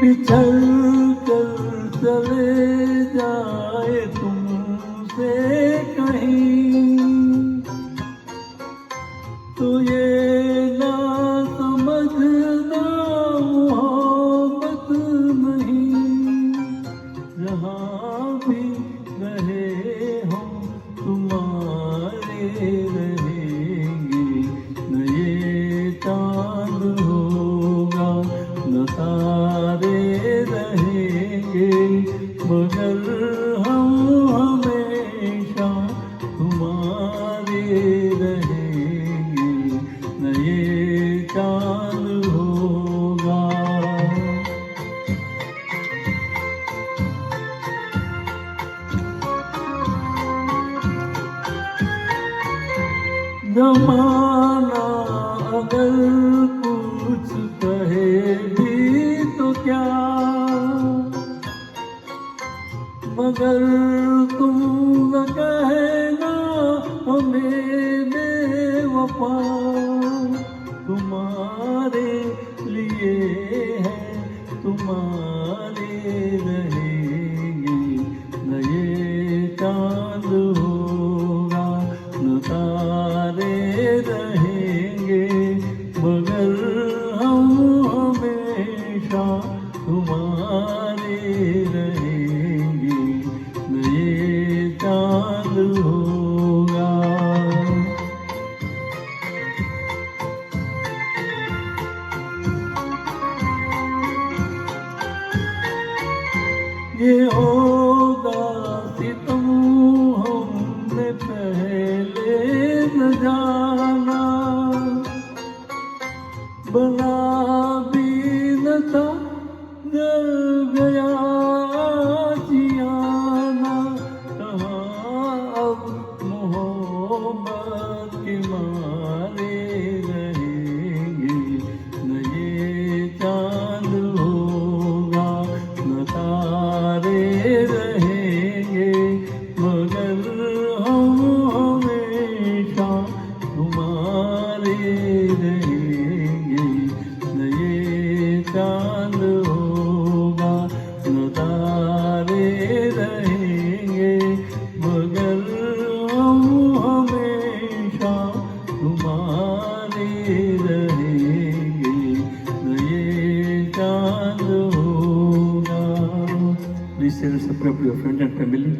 बिछड़ कर चले जाए तुमसे कहीं, तो ये ना समझना मोहब्बत नहीं। जहाँ भी रहे हम तुम्हारे रहेंगे, न ये चांद होगा न तारे रहेंगे, मगर हम हमेशा तुम्हारे रहेंगे, न ये चांद होगा। जमाना अगर कुछ कहे भी तो क्या, मगर तुम न कहना हमें बेवफा। तुम्हारे लिए है तुम्हारे रहेंगे, न ये चांद होगा न तारे रहेंगे, मगर हम हमेशा तुम्हारे रहेंगे, न ये चांद होगा। ये होगा सितम हमने पहले न जाना, बना भी न था जल गया जियाना। कहाँ अब मोहब्बत के मारे रहेंगे, न ये चांद होगा न तारे रहेंगे, मगर हम हमेशा तुम्हारे रहेंगे, न ये चांद होगा न तारे रहेंगे, मगर हम हमेशा तुम्हारे रहेंगे, न ये चांद होगा। Please share, subscribe to your friends and family.